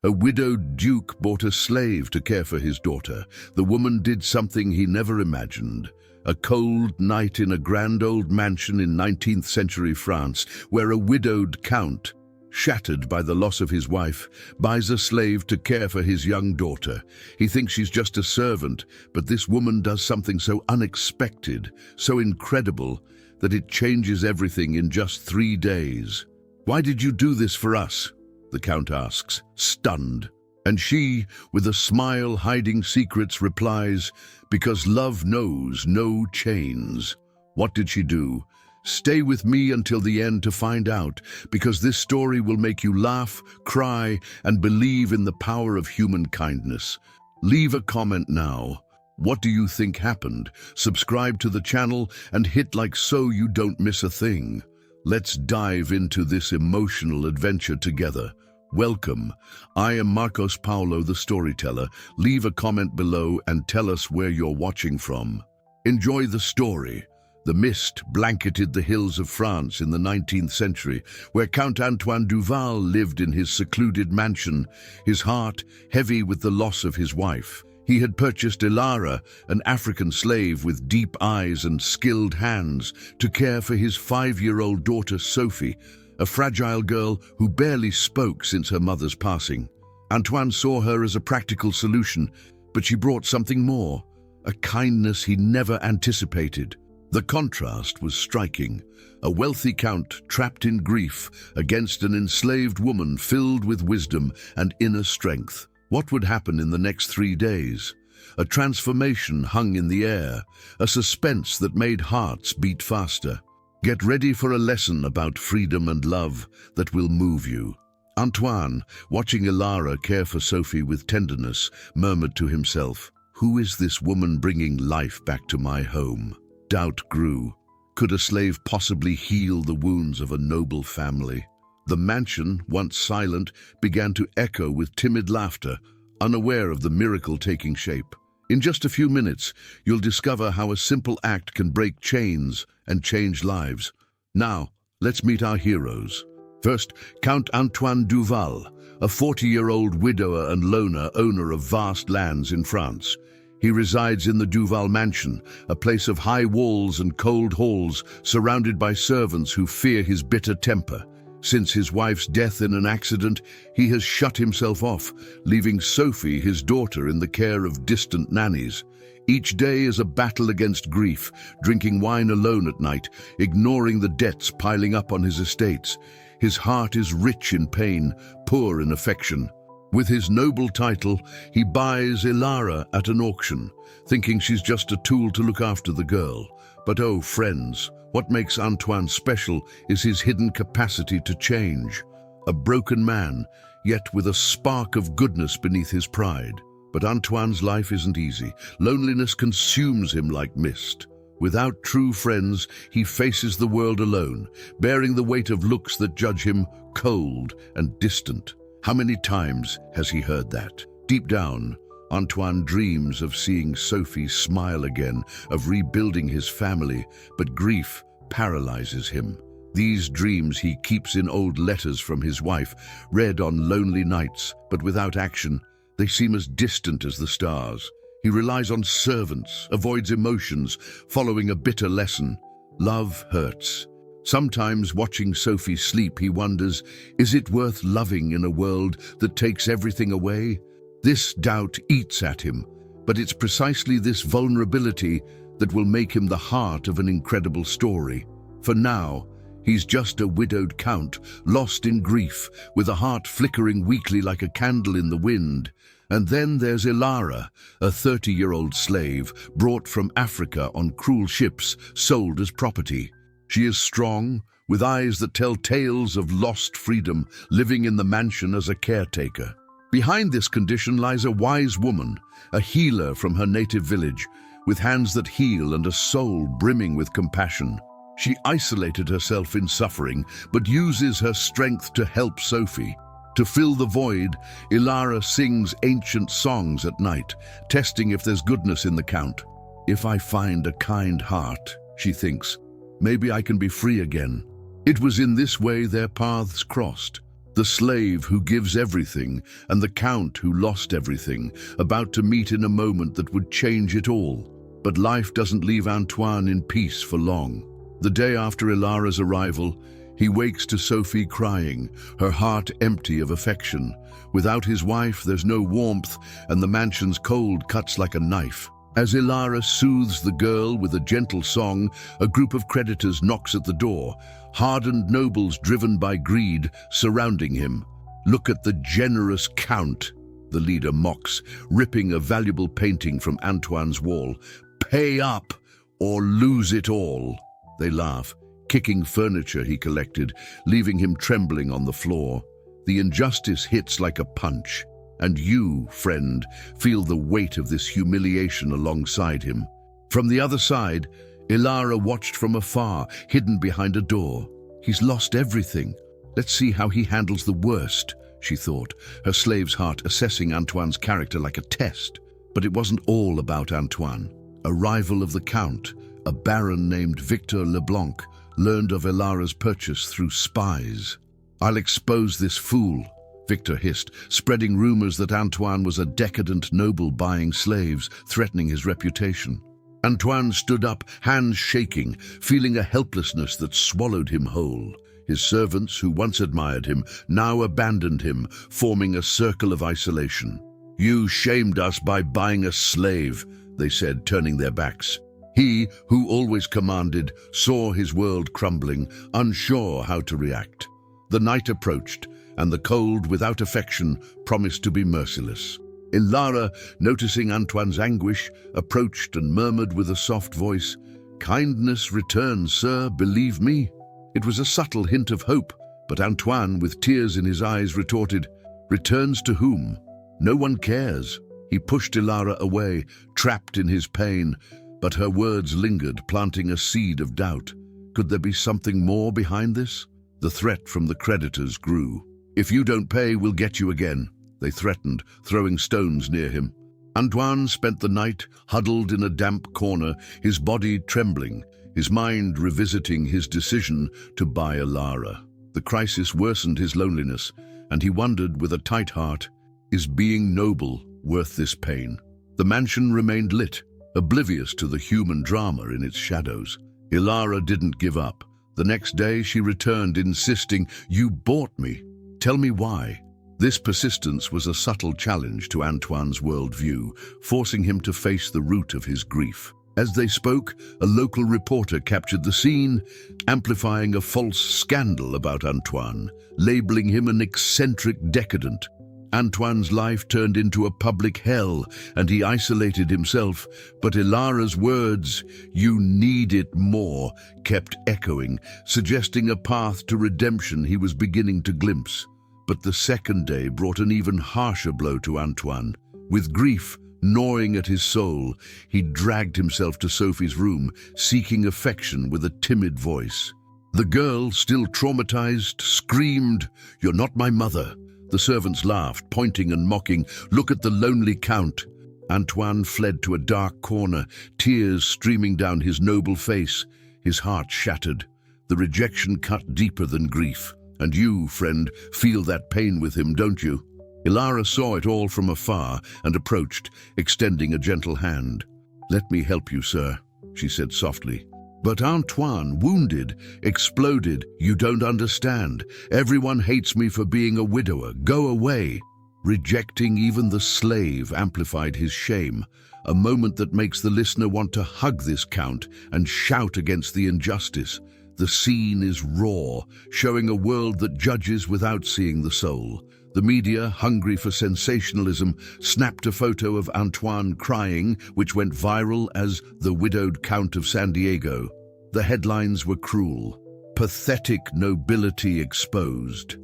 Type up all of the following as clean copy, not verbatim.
A widowed duke bought a slave to care for his daughter. The woman did something he never imagined. A cold night in a grand old mansion in 19th century France, where a widowed count, shattered by the loss of his wife, buys a slave to care for his young daughter. He thinks she's just a servant, but this woman does something so unexpected, so incredible, that it changes everything in just 3 days. "Why did you do this for us?" the count asks, stunned. And she, with a smile hiding secrets, replies, "Because love knows no chains." What did she do? Stay with me until the end to find out, because this story will make you laugh, cry, and believe in the power of human kindness. Leave a comment now. What do you think happened? Subscribe to the channel and hit like so you don't miss a thing. Let's dive into this emotional adventure together. Welcome. I am Marcos Paulo, the storyteller. Leave a comment below and tell us where you're watching from. Enjoy the story. The mist blanketed the hills of France in the 19th century, where Count Antoine Duval lived in his secluded mansion, his heart heavy with the loss of his wife. He had purchased Ilara, an African slave with deep eyes and skilled hands, to care for his 5-year-old daughter Sophie, a fragile girl who barely spoke since her mother's passing. Antoine saw her as a practical solution, but she brought something more, a kindness he never anticipated. The contrast was striking. A wealthy count trapped in grief against an enslaved woman filled with wisdom and inner strength. What would happen in the next 3 days? A transformation hung in the air, a suspense that made hearts beat faster. Get ready for a lesson about freedom and love that will move you. Antoine, watching Ilara care for Sophie with tenderness, murmured to himself, "Who is this woman bringing life back to my home?" Doubt grew. Could a slave possibly heal the wounds of a noble family? The mansion, once silent, began to echo with timid laughter, unaware of the miracle taking shape. In just a few minutes, you'll discover how a simple act can break chains and change lives. Now, let's meet our heroes. First, Count Antoine Duval, a 40-year-old widower and loner owner of vast lands in France. He resides in the Duval mansion, a place of high walls and cold halls, surrounded by servants who fear his bitter temper. Since his wife's death in an accident, he has shut himself off, leaving Sophie, his daughter, in the care of distant nannies. Each day is a battle against grief, drinking wine alone at night, ignoring the debts piling up on his estates. His heart is rich in pain, poor in affection. With his noble title, he buys Ilara at an auction, thinking she's just a tool to look after the girl. But oh, friends, what makes Antoine special is his hidden capacity to change. A broken man, yet with a spark of goodness beneath his pride. But Antoine's life isn't easy. Loneliness consumes him like mist. Without true friends, he faces the world alone, bearing the weight of looks that judge him cold and distant. How many times has he heard that? Deep down, Antoine dreams of seeing Sophie smile again, of rebuilding his family, but grief paralyzes him. These dreams he keeps in old letters from his wife, read on lonely nights, but without action. They seem as distant as the stars. He relies on servants, avoids emotions, following a bitter lesson. Love hurts. Sometimes, watching Sophie sleep, he wonders, is it worth loving in a world that takes everything away? This doubt eats at him, but it's precisely this vulnerability that will make him the heart of an incredible story. For now, he's just a widowed count, lost in grief, with a heart flickering weakly like a candle in the wind. And then there's Ilara, a 30-year-old slave, brought from Africa on cruel ships, sold as property. She is strong, with eyes that tell tales of lost freedom, living in the mansion as a caretaker. Behind this condition lies a wise woman, a healer from her native village, with hands that heal and a soul brimming with compassion. She isolated herself in suffering, but uses her strength to help Sophie. To fill the void, Ilara sings ancient songs at night, testing if there's goodness in the count. If I find a kind heart, she thinks, maybe I can be free again. It was in this way their paths crossed. The slave who gives everything, and the count who lost everything, about to meet in a moment that would change it all. But life doesn't leave Antoine in peace for long. The day after Ilara's arrival, he wakes to Sophie crying, her heart empty of affection. Without his wife, there's no warmth, and the mansion's cold cuts like a knife. As Ilara soothes the girl with a gentle song, a group of creditors knocks at the door, hardened nobles driven by greed surrounding him. "Look at the generous count," the leader mocks, ripping a valuable painting from Antoine's wall. "Pay up or lose it all." They laugh, kicking furniture he collected, leaving him trembling on the floor. The injustice hits like a punch, and you, friend, feel the weight of this humiliation alongside him. From the other side, Ilara watched from afar, hidden behind a door. "He's lost everything. Let's see how he handles the worst," she thought, her slave's heart assessing Antoine's character like a test. But it wasn't all about Antoine. A rival of the Count, a baron named Victor Leblanc, learned of Ilara's purchase through spies. "I'll expose this fool," Victor hissed, spreading rumors that Antoine was a decadent noble buying slaves, threatening his reputation. Antoine stood up, hands shaking, feeling a helplessness that swallowed him whole. His servants, who once admired him, now abandoned him, forming a circle of isolation. "You shamed us by buying a slave," they said, turning their backs. He, who always commanded, saw his world crumbling, unsure how to react. The night approached, and the cold, without affection, promised to be merciless. Ilara, noticing Antoine's anguish, approached and murmured with a soft voice, "Kindness returns, sir, believe me." It was a subtle hint of hope, but Antoine, with tears in his eyes, retorted, "Returns to whom? No one cares." He pushed Ilara away, trapped in his pain, but her words lingered, planting a seed of doubt. Could there be something more behind this? The threat from the creditors grew. "If you don't pay, we'll get you again," they threatened, throwing stones near him. Antoine spent the night huddled in a damp corner, his body trembling, his mind revisiting his decision to buy Ilara. The crisis worsened his loneliness, and he wondered with a tight heart, is being noble worth this pain? The mansion remained lit, oblivious to the human drama in its shadows. Ilara didn't give up. The next day she returned, insisting, "You bought me. Tell me why." This persistence was a subtle challenge to Antoine's worldview, forcing him to face the root of his grief. As they spoke, a local reporter captured the scene, amplifying a false scandal about Antoine, labeling him an eccentric decadent. Antoine's life turned into a public hell, and he isolated himself, but Ilara's words, "You need it more," kept echoing, suggesting a path to redemption he was beginning to glimpse. But the second day brought an even harsher blow to Antoine. With grief gnawing at his soul, he dragged himself to Sophie's room, seeking affection with a timid voice. The girl, still traumatized, screamed, "You're not my mother." The servants laughed, pointing and mocking, "Look at the lonely Count." Antoine fled to a dark corner, tears streaming down his noble face, his heart shattered. The rejection cut deeper than grief. And you, friend, feel that pain with him, don't you? Ilara saw it all from afar and approached, extending a gentle hand. "Let me help you, sir," she said softly. But Antoine, wounded, exploded. "You don't understand. Everyone hates me for being a widower. Go away." Rejecting even the slave amplified his shame, a moment that makes the listener want to hug this Count and shout against the injustice. The scene is raw, showing a world that judges without seeing the soul. The media, hungry for sensationalism, snapped a photo of Antoine crying, which went viral as "The Widowed Count of San Diego." The headlines were cruel. "Pathetic nobility exposed."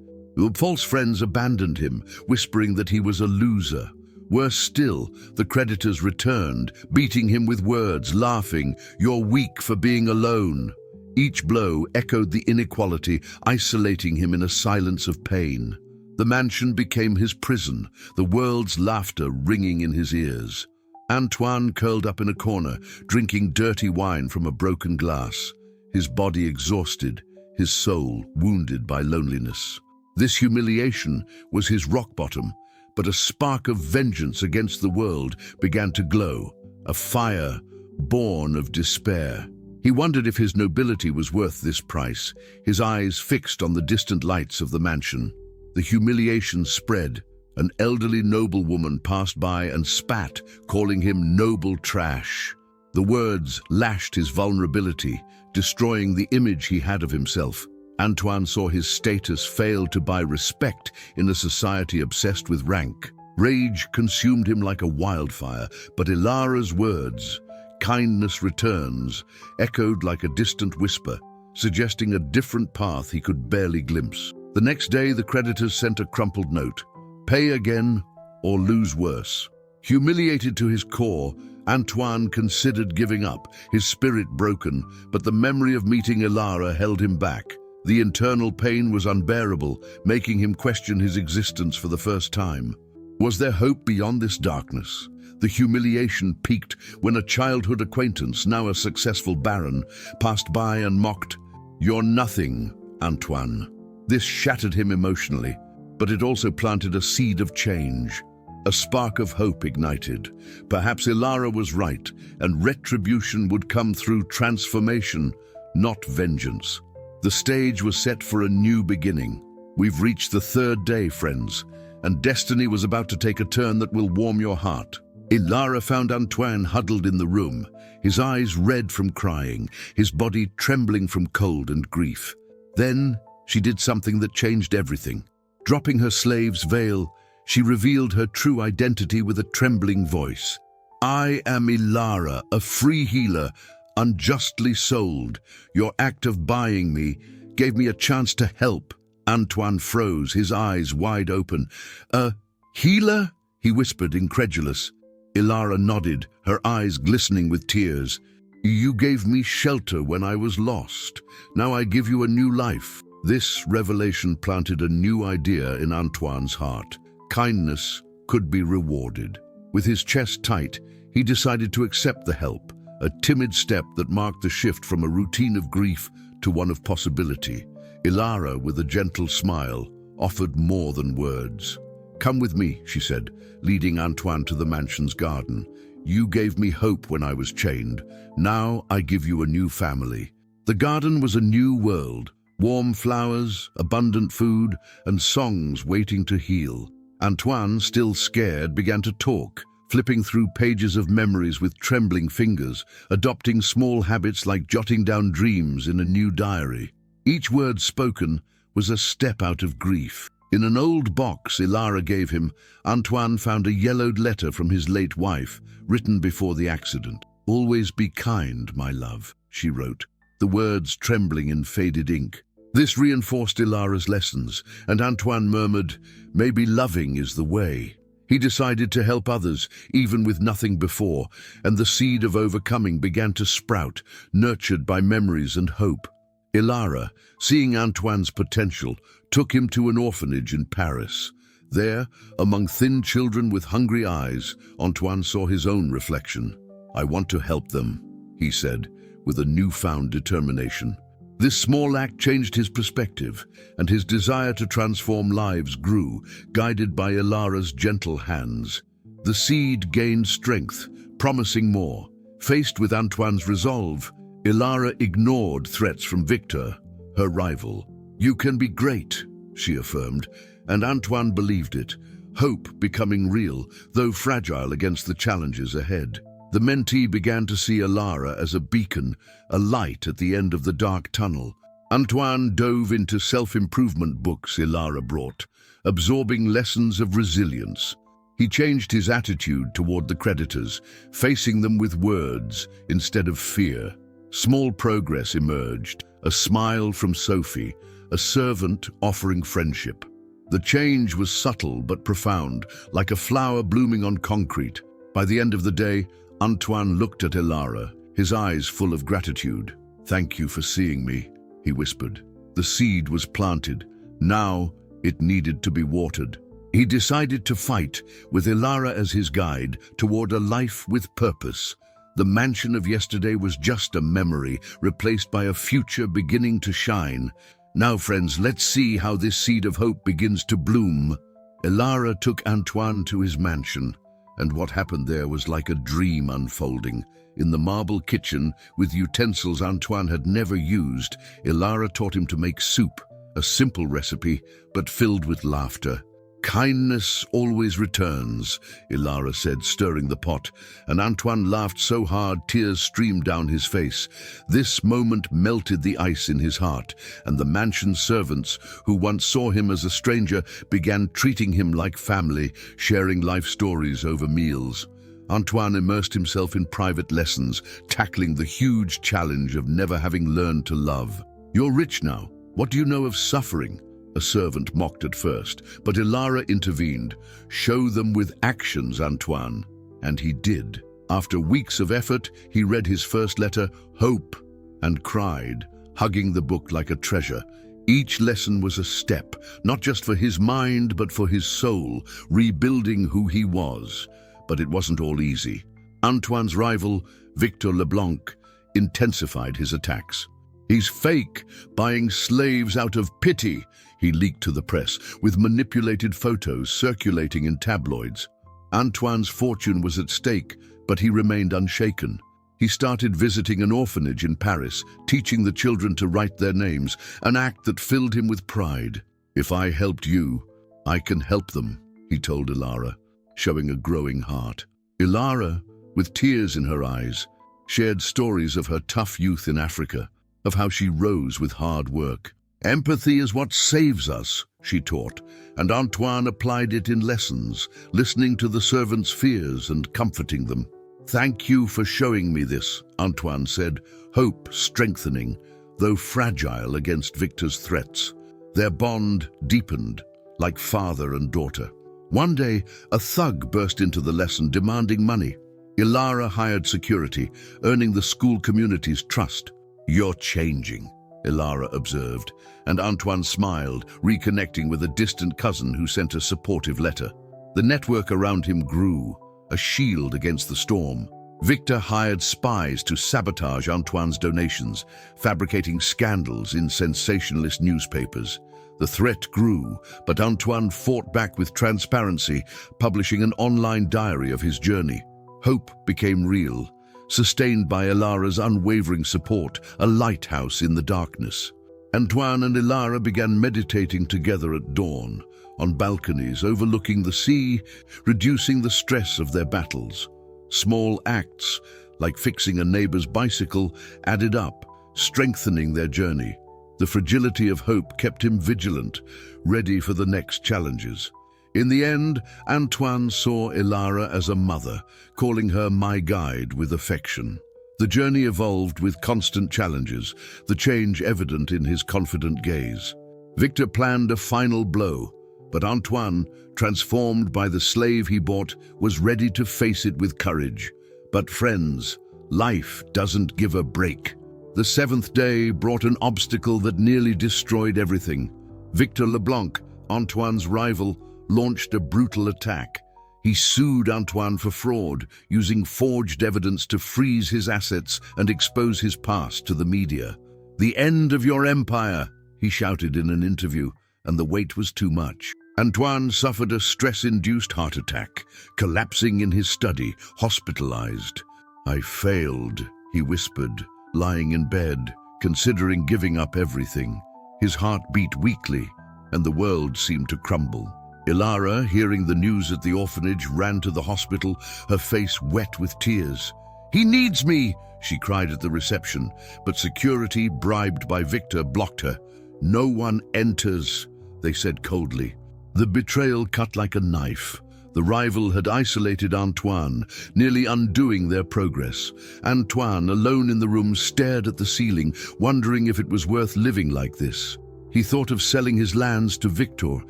False friends abandoned him, whispering that he was a loser. Worse still, the creditors returned, beating him with words, laughing, "You're weak for being alone." Each blow echoed the inequality, isolating him in a silence of pain. The mansion became his prison, the world's laughter ringing in his ears. Antoine curled up in a corner, drinking dirty wine from a broken glass, his body exhausted, his soul wounded by loneliness. This humiliation was his rock bottom, but a spark of vengeance against the world began to glow, a fire born of despair. He wondered if his nobility was worth this price, his eyes fixed on the distant lights of the mansion. The humiliation spread. An elderly noblewoman passed by and spat, calling him noble trash. The words lashed his vulnerability, destroying the image he had of himself. Antoine saw his status fail to buy respect in a society obsessed with rank. Rage consumed him like a wildfire, but Ilara's words, "Kindness returns," echoed like a distant whisper, suggesting a different path he could barely glimpse. The next day, the creditors sent a crumpled note. Pay again or lose worse. Humiliated to his core, Antoine considered giving up, his spirit broken, but the memory of meeting Ilara held him back. The internal pain was unbearable, making him question his existence for the first time. Was there hope beyond this darkness? The humiliation peaked when a childhood acquaintance, now a successful baron, passed by and mocked, "You're nothing, Antoine." This shattered him emotionally, but it also planted a seed of change. A spark of hope ignited. Perhaps Ilara was right, and retribution would come through transformation, not vengeance. The stage was set for a new beginning. We've reached the third day, friends, and destiny was about to take a turn that will warm your heart. Ilara found Antoine huddled in the room, his eyes red from crying, his body trembling from cold and grief. Then she did something that changed everything. Dropping her slave's veil, she revealed her true identity with a trembling voice. "I am Ilara, a free healer, unjustly sold. Your act of buying me gave me a chance to help." Antoine froze, his eyes wide open. "A healer?" he whispered, incredulous. Ilara nodded, her eyes glistening with tears. "You gave me shelter when I was lost. Now I give you a new life." This revelation planted a new idea in Antoine's heart. Kindness could be rewarded. With his chest tight, he decided to accept the help, a timid step that marked the shift from a routine of grief to one of possibility. Ilara, with a gentle smile, offered more than words. "Come with me," she said, leading Antoine to the mansion's garden. "You gave me hope when I was chained. Now I give you a new family." The garden was a new world. Warm flowers, abundant food, and songs waiting to heal. Antoine, still scared, began to talk, flipping through pages of memories with trembling fingers, adopting small habits like jotting down dreams in a new diary. Each word spoken was a step out of grief. In an old box Ilara gave him, Antoine found a yellowed letter from his late wife, written before the accident. "Always be kind, my love," she wrote, the words trembling in faded ink. This reinforced Ilara's lessons, and Antoine murmured, "Maybe loving is the way." He decided to help others, even with nothing before, and the seed of overcoming began to sprout, nurtured by memories and hope. Ilara, seeing Antoine's potential, took him to an orphanage in Paris. There, among thin children with hungry eyes, Antoine saw his own reflection. "I want to help them," he said, with a newfound determination. This small act changed his perspective, and his desire to transform lives grew, guided by Ilara's gentle hands. The seed gained strength, promising more. Faced with Antoine's resolve, Ilara ignored threats from Victor, her rival. "You can be great," she affirmed, and Antoine believed it, hope becoming real, though fragile against the challenges ahead. The mentee began to see Ilara as a beacon, a light at the end of the dark tunnel. Antoine dove into self-improvement books Ilara brought, absorbing lessons of resilience. He changed his attitude toward the creditors, facing them with words instead of fear. Small progress emerged, a smile from Sophie, a servant offering friendship. The change was subtle but profound, like a flower blooming on concrete. By the end of the day, Antoine looked at Ilara, his eyes full of gratitude. "Thank you for seeing me," he whispered. The seed was planted. Now it needed to be watered. He decided to fight, with Ilara as his guide, toward a life with purpose. The mansion of yesterday was just a memory, replaced by a future beginning to shine. Now, friends, let's see how this seed of hope begins to bloom. Ilara took Antoine to his mansion, and what happened there was like a dream unfolding. In the marble kitchen, with utensils Antoine had never used, Ilara taught him to make soup, a simple recipe, but filled with laughter. "Kindness always returns," Ilara said, stirring the pot, and Antoine laughed so hard tears streamed down his face. This moment melted the ice in his heart, and the mansion servants, who once saw him as a stranger, began treating him like family, sharing life stories over meals. Antoine immersed himself in private lessons, tackling the huge challenge of never having learned to love. "You're rich now. What do you know of suffering?" A servant mocked at first, but Ilara intervened. "Show them with actions, Antoine." And he did. After weeks of effort, he read his first letter, Hope, and cried, hugging the book like a treasure. Each lesson was a step, not just for his mind, but for his soul, rebuilding who he was. But it wasn't all easy. Antoine's rival, Victor Leblanc, intensified his attacks. "He's fake, buying slaves out of pity," he leaked to the press, with manipulated photos circulating in tabloids. Antoine's fortune was at stake, but he remained unshaken. He started visiting an orphanage in Paris, teaching the children to write their names, an act that filled him with pride. "If I helped you, I can help them," he told Ilara, showing a growing heart. Ilara, with tears in her eyes, shared stories of her tough youth in Africa, of how she rose with hard work. "Empathy is what saves us," she taught, and Antoine applied it in lessons, listening to the servants' fears and comforting them. "Thank you for showing me this," Antoine said, hope strengthening, though fragile against Victor's threats. Their bond deepened, like father and daughter. One day, a thug burst into the lesson demanding money. Ilara hired security, earning the school community's trust. "You're changing," Ilara observed, and Antoine smiled, reconnecting with a distant cousin who sent a supportive letter. The network around him grew, a shield against the storm. Victor hired spies to sabotage Antoine's donations, fabricating scandals in sensationalist newspapers. The threat grew, but Antoine fought back with transparency, publishing an online diary of his journey. Hope became real, sustained by Ilara's unwavering support, a lighthouse in the darkness. Antoine and Ilara began meditating together at dawn, on balconies overlooking the sea, reducing the stress of their battles. Small acts, like fixing a neighbor's bicycle, added up, strengthening their journey. The fragility of hope kept him vigilant, ready for the next challenges. In the end, Antoine saw Ilara as a mother, calling her my guide with affection. The journey evolved with constant challenges, the change evident in his confident gaze. Victor planned a final blow, but Antoine, transformed by the slave he bought, was ready to face it with courage. But friends, life doesn't give a break. The seventh day brought an obstacle that nearly destroyed everything. Victor Leblanc, Antoine's rival, launched a brutal attack. He sued Antoine for fraud, using forged evidence to freeze his assets and expose his past to the media. "The end of your empire," he shouted in an interview, and the weight was too much. Antoine suffered a stress-induced heart attack, collapsing in his study, hospitalized. "I failed," he whispered, lying in bed, considering giving up everything. His heart beat weakly, and the world seemed to crumble. Ilara, hearing the news at the orphanage, ran to the hospital, her face wet with tears. "He needs me," she cried at the reception, but security, bribed by Victor, blocked her. "No one enters," they said coldly. The betrayal cut like a knife. The rival had isolated Antoine, nearly undoing their progress. Antoine, alone in the room, stared at the ceiling, wondering if it was worth living like this. He thought of selling his lands to Victor,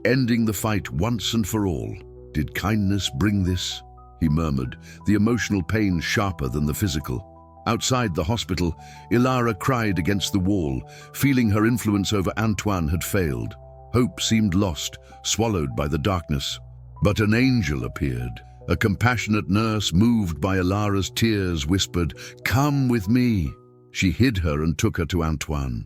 ending the fight once and for all. "Did kindness bring this?" he murmured, the emotional pain sharper than the physical. Outside the hospital, Ilara cried against the wall, feeling her influence over Antoine had failed. Hope seemed lost, swallowed by the darkness. But an angel appeared. A compassionate nurse, moved by Ilara's tears, whispered, "Come with me." She hid her and took her to Antoine.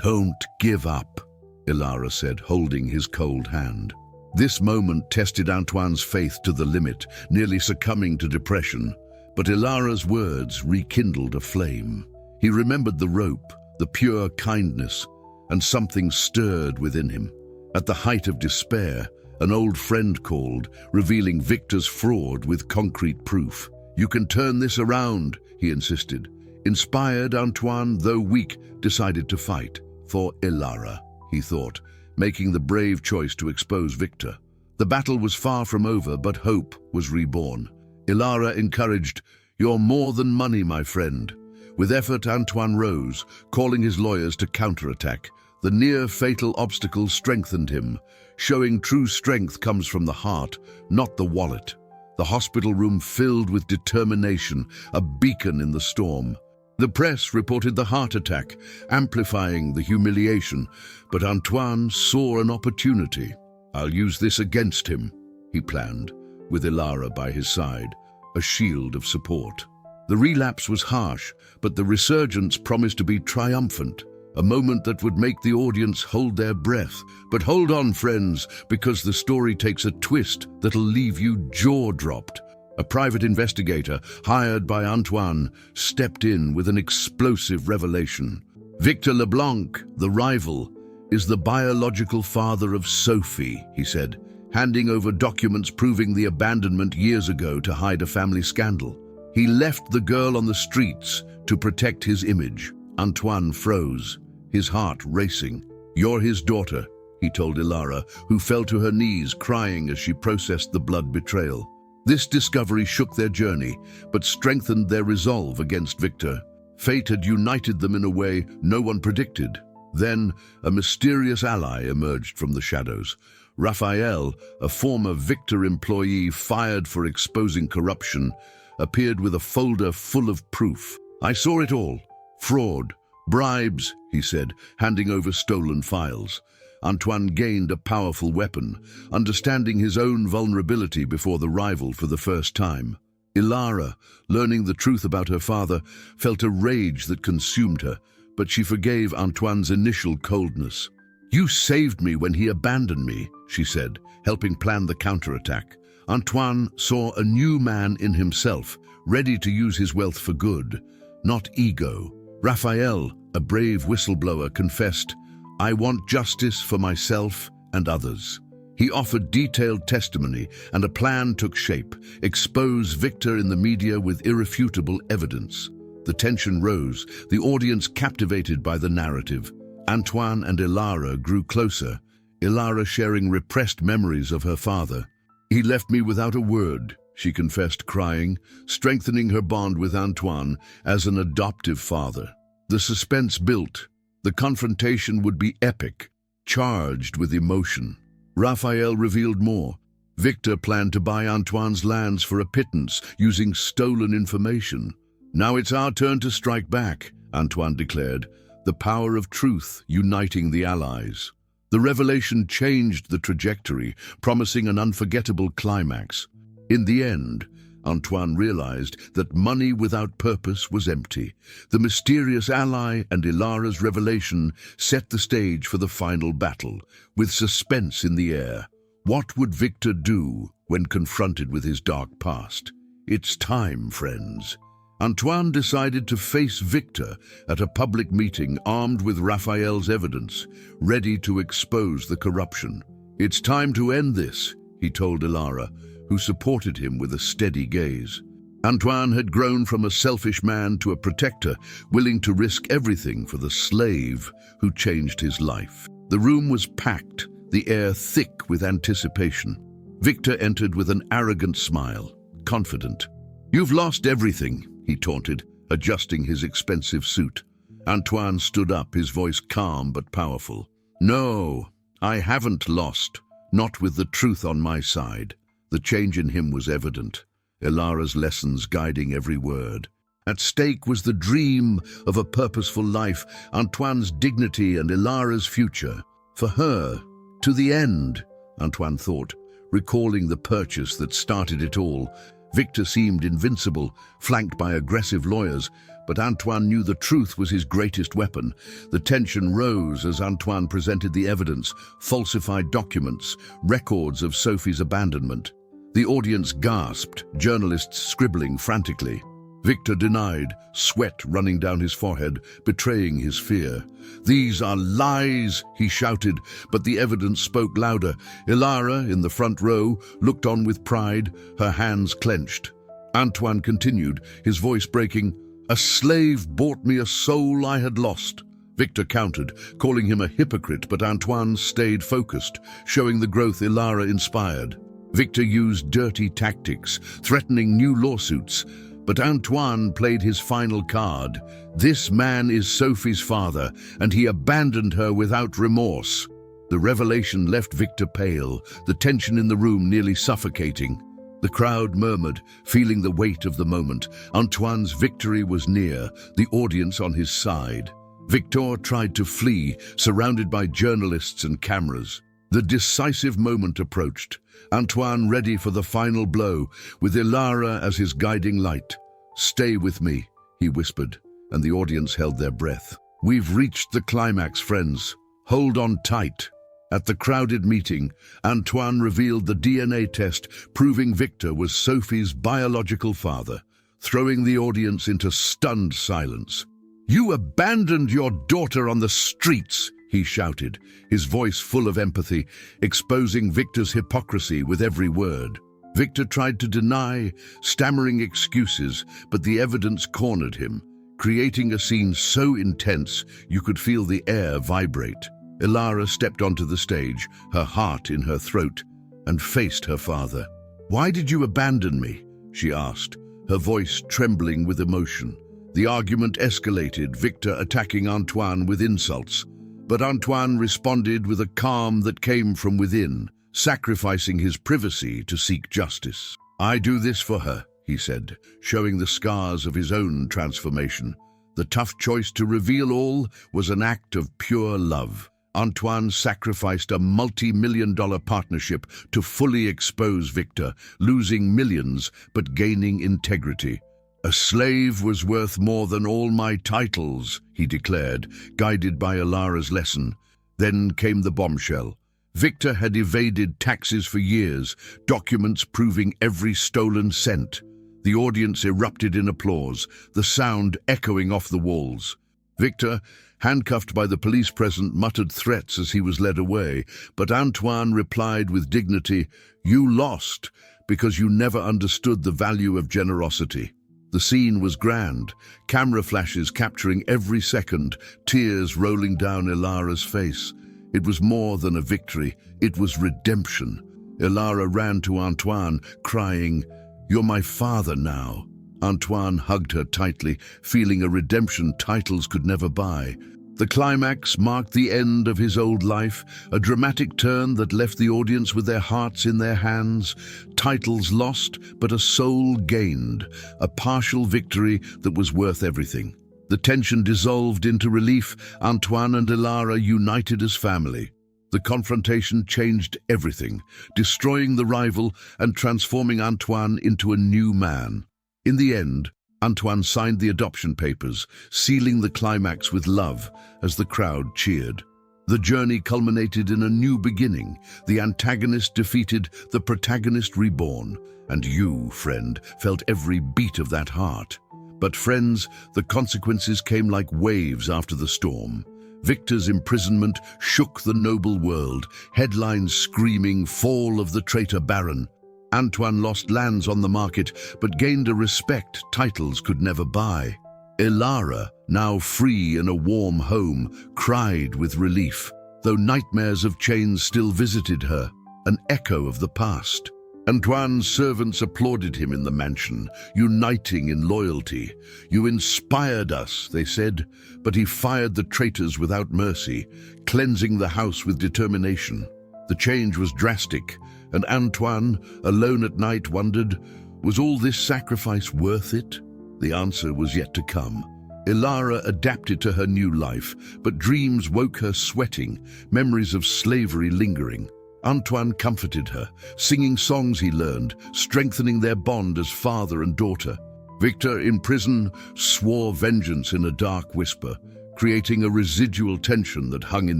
"Don't give up," Ilara said, holding his cold hand. This moment tested Antoine's faith to the limit, nearly succumbing to depression. But Ilara's words rekindled a flame. He remembered the rope, the pure kindness, and something stirred within him. At the height of despair, an old friend called, revealing Victor's fraud with concrete proof. "You can turn this around," he insisted. Inspired, Antoine, though weak, decided to fight. For Ilara, he thought, making the brave choice to expose Victor. The battle was far from over, but hope was reborn. Ilara encouraged, "You're more than money, my friend." With effort, Antoine rose, calling his lawyers to counterattack. The near-fatal obstacle strengthened him, showing true strength comes from the heart, not the wallet. The hospital room filled with determination, a beacon in the storm. The press reported the heart attack, amplifying the humiliation, but Antoine saw an opportunity. "I'll use this against him," he planned, with Ilara by his side, a shield of support. The relapse was harsh, but the resurgence promised to be triumphant, a moment that would make the audience hold their breath. But hold on, friends, because the story takes a twist that'll leave you jaw-dropped. A private investigator, hired by Antoine, stepped in with an explosive revelation. Victor Leblanc, the rival, is the biological father of Sophie, he said, handing over documents proving the abandonment years ago to hide a family scandal. He left the girl on the streets to protect his image. Antoine froze, his heart racing. "You're his daughter," he told Ilara, who fell to her knees crying as she processed the blood betrayal. This discovery shook their journey, but strengthened their resolve against Victor. Fate had united them in a way no one predicted. Then, a mysterious ally emerged from the shadows. Raphael, a former Victor employee fired for exposing corruption, appeared with a folder full of proof. "I saw it all. Fraud, bribes," he said, handing over stolen files. Antoine gained a powerful weapon, understanding his own vulnerability before the rival for the first time. Ilara, learning the truth about her father, felt a rage that consumed her, but she forgave Antoine's initial coldness. "You saved me when he abandoned me," she said, helping plan the counterattack. Antoine saw a new man in himself, ready to use his wealth for good, not ego. Raphael, a brave whistleblower, confessed, "I want justice for myself and others." He offered detailed testimony, and a plan took shape: expose Victor in the media with irrefutable evidence. The tension rose, the audience captivated by the narrative. Antoine and Ilara grew closer, Ilara sharing repressed memories of her father. "He left me without a word," she confessed, crying, strengthening her bond with Antoine as an adoptive father. The suspense built. The confrontation would be epic, charged with emotion. Raphael revealed more. Victor planned to buy Antoine's lands for a pittance, using stolen information. "Now it's our turn to strike back," Antoine declared, the power of truth uniting the allies. The revelation changed the trajectory, promising an unforgettable climax. In the end, Antoine realized that money without purpose was empty. The mysterious ally and Ilara's revelation set the stage for the final battle, with suspense in the air. What would Victor do when confronted with his dark past? It's time, friends. Antoine decided to face Victor at a public meeting armed with Raphael's evidence, ready to expose the corruption. "It's time to end this," he told Ilara, who supported him with a steady gaze. Antoine had grown from a selfish man to a protector, willing to risk everything for the slave who changed his life. The room was packed, the air thick with anticipation. Victor entered with an arrogant smile, confident. "You've lost everything," he taunted, adjusting his expensive suit. Antoine stood up, his voice calm but powerful. "No, I haven't lost, not with the truth on my side." The change in him was evident, Ilara's lessons guiding every word. At stake was the dream of a purposeful life, Antoine's dignity and Ilara's future. For her, to the end, Antoine thought, recalling the purchase that started it all. Victor seemed invincible, flanked by aggressive lawyers, but Antoine knew the truth was his greatest weapon. The tension rose as Antoine presented the evidence, falsified documents, records of Sophie's abandonment. The audience gasped, journalists scribbling frantically. Victor denied, sweat running down his forehead, betraying his fear. "These are lies," he shouted, but the evidence spoke louder. Ilara, in the front row, looked on with pride, her hands clenched. Antoine continued, his voice breaking, "A slave bought me a soul I had lost." Victor countered, calling him a hypocrite, but Antoine stayed focused, showing the growth Ilara inspired. Victor used dirty tactics, threatening new lawsuits, but Antoine played his final card. This man is Sophie's father, and he abandoned her without remorse. The revelation left Victor pale, the tension in the room nearly suffocating. The crowd murmured, feeling the weight of the moment. Antoine's victory was near, the audience on his side. Victor tried to flee, surrounded by journalists and cameras. The decisive moment approached. Antoine ready for the final blow, with Ilara as his guiding light. "Stay with me," he whispered, and the audience held their breath. "We've reached the climax, friends. Hold on tight." At the crowded meeting, Antoine revealed the DNA test proving Victor was Sophie's biological father, throwing the audience into stunned silence. "You abandoned your daughter on the streets," he shouted, his voice full of empathy, exposing Victor's hypocrisy with every word. Victor tried to deny, stammering excuses, but the evidence cornered him, creating a scene so intense you could feel the air vibrate. Ilara stepped onto the stage, her heart in her throat, and faced her father. "Why did you abandon me?" she asked, her voice trembling with emotion. The argument escalated, Victor attacking Antoine with insults. But Antoine responded with a calm that came from within, sacrificing his privacy to seek justice. "I do this for her," he said, showing the scars of his own transformation. The tough choice to reveal all was an act of pure love. Antoine sacrificed a multi-million-dollar partnership to fully expose Victor, losing millions but gaining integrity. "A slave was worth more than all my titles," he declared, guided by Ilara's lesson. Then came the bombshell. Victor had evaded taxes for years, documents proving every stolen cent. The audience erupted in applause, the sound echoing off the walls. Victor, handcuffed by the police present, muttered threats as he was led away, but Antoine replied with dignity, "You lost because you never understood the value of generosity." The scene was grand, camera flashes capturing every second, tears rolling down Ilara's face. It was more than a victory, it was redemption. Ilara ran to Antoine, crying, "You're my father now." Antoine hugged her tightly, feeling a redemption titles could never buy. The climax marked the end of his old life, a dramatic turn that left the audience with their hearts in their hands. Titles lost, but a soul gained, a partial victory that was worth everything. The tension dissolved into relief. Antoine and Ilara united as family. The confrontation changed everything, destroying the rival and transforming Antoine into a new man. In the end, Antoine signed the adoption papers, sealing the climax with love as the crowd cheered. The journey culminated in a new beginning. The antagonist defeated, the protagonist reborn. And you, friend, felt every beat of that heart. But friends, the consequences came like waves after the storm. Victor's imprisonment shook the noble world, headlines screaming, "Fall of the traitor Baron." Antoine lost lands on the market, but gained a respect titles could never buy. Ilara, now free in a warm home, cried with relief, though nightmares of chains still visited her, an echo of the past. Antoine's servants applauded him in the mansion, uniting in loyalty. "You inspired us," they said, but he fired the traitors without mercy, cleansing the house with determination. The change was drastic, and Antoine, alone at night, wondered, was all this sacrifice worth it? The answer was yet to come. Ilara adapted to her new life, but dreams woke her sweating, memories of slavery lingering. Antoine comforted her, singing songs he learned, strengthening their bond as father and daughter. Victor, in prison, swore vengeance in a dark whisper, creating a residual tension that hung in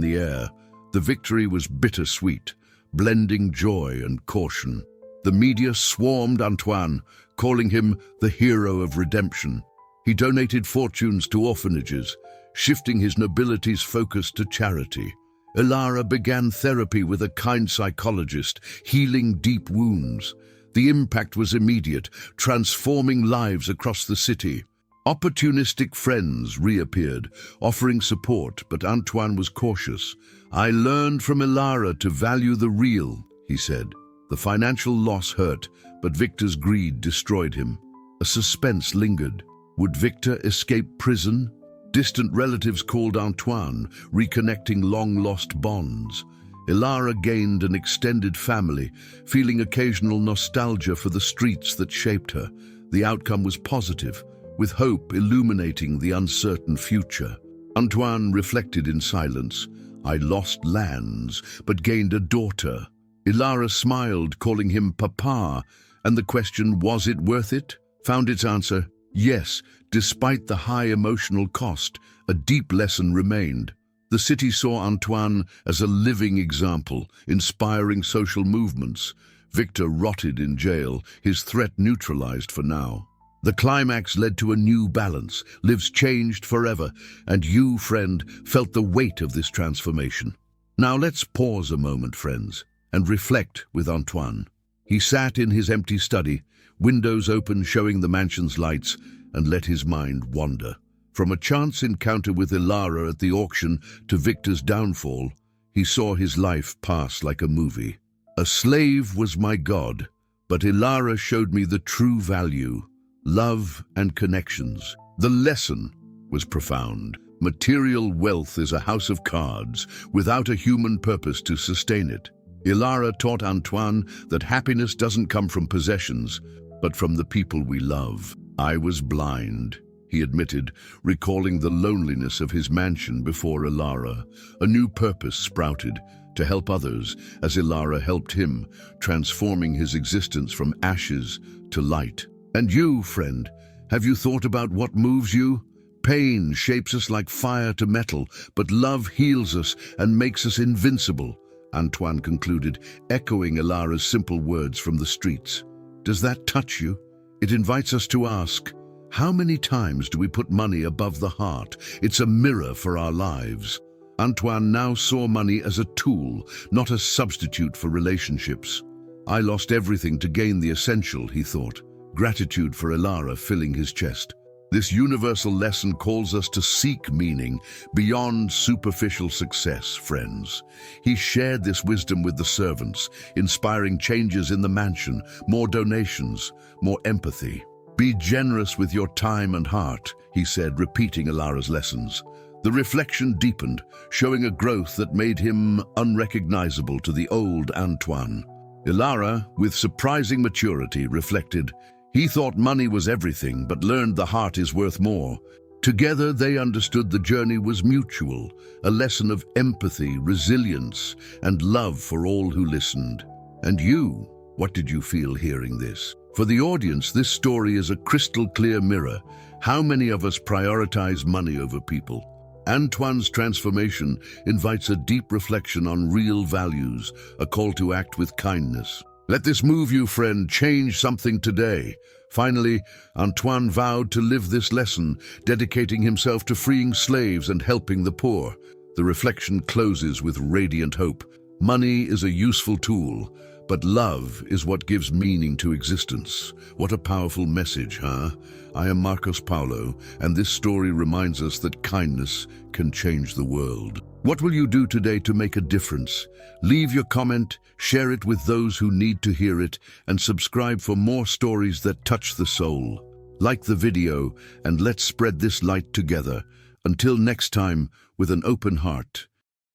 the air. The victory was bittersweet, blending joy and caution. The media swarmed Antoine, calling him the hero of redemption. He donated fortunes to orphanages, shifting his nobility's focus to charity. Ilara began therapy with a kind psychologist, healing deep wounds. The impact was immediate, transforming lives across the city. Opportunistic friends reappeared, offering support, but Antoine was cautious. "I learned from Ilara to value the real," he said. The financial loss hurt, but Victor's greed destroyed him. A suspense lingered. Would Victor escape prison? Distant relatives called Antoine, reconnecting long-lost bonds. Ilara gained an extended family, feeling occasional nostalgia for the streets that shaped her. The outcome was positive, with hope illuminating the uncertain future. Antoine reflected in silence. "I lost lands, but gained a daughter." Ilara smiled, calling him Papa, and the question, was it worth it, found its answer. Yes, despite the high emotional cost, a deep lesson remained. The city saw Antoine as a living example, inspiring social movements. Victor rotted in jail, his threat neutralized for now. The climax led to a new balance, lives changed forever, and you, friend, felt the weight of this transformation. Now let's pause a moment, friends, and reflect with Antoine. He sat in his empty study, windows open showing the mansion's lights, and let his mind wander. From a chance encounter with Ilara at the auction to Victor's downfall, he saw his life pass like a movie. A slave was my god, but Ilara showed me the true value, love and connections. The lesson was profound. Material wealth is a house of cards without a human purpose to sustain it. Ilara taught Antoine that happiness doesn't come from possessions, but from the people we love. "I was blind," he admitted, recalling the loneliness of his mansion before Ilara. A new purpose sprouted, to help others, as Ilara helped him, transforming his existence from ashes to light. And you, friend, have you thought about what moves you? Pain shapes us like fire to metal, but love heals us and makes us invincible, Antoine concluded, echoing Ilara's simple words from the streets. Does that touch you? It invites us to ask, how many times do we put money above the heart? It's a mirror for our lives. Antoine now saw money as a tool, not a substitute for relationships. "I lost everything to gain the essential," he thought, gratitude for Ilara filling his chest. This universal lesson calls us to seek meaning beyond superficial success, friends. He shared this wisdom with the servants, inspiring changes in the mansion, more donations, more empathy. "Be generous with your time and heart," he said, repeating Ilara's lessons. The reflection deepened, showing a growth that made him unrecognizable to the old Antoine. Ilara, with surprising maturity, reflected, "He thought money was everything, but learned the heart is worth more." Together they understood the journey was mutual, a lesson of empathy, resilience, and love for all who listened. And you, what did you feel hearing this? For the audience, this story is a crystal clear mirror. How many of us prioritize money over people? Antoine's transformation invites a deep reflection on real values, a call to act with kindness. Let this move you, friend. Change something today. Finally, Antoine vowed to live this lesson, dedicating himself to freeing slaves and helping the poor. The reflection closes with radiant hope. Money is a useful tool, but love is what gives meaning to existence. What a powerful message, huh? I am Marcos Paulo, and this story reminds us that kindness can change the world. What will you do today to make a difference? Leave your comment, share it with those who need to hear it, and subscribe for more stories that touch the soul. Like the video, and let's spread this light together. Until next time, with an open heart.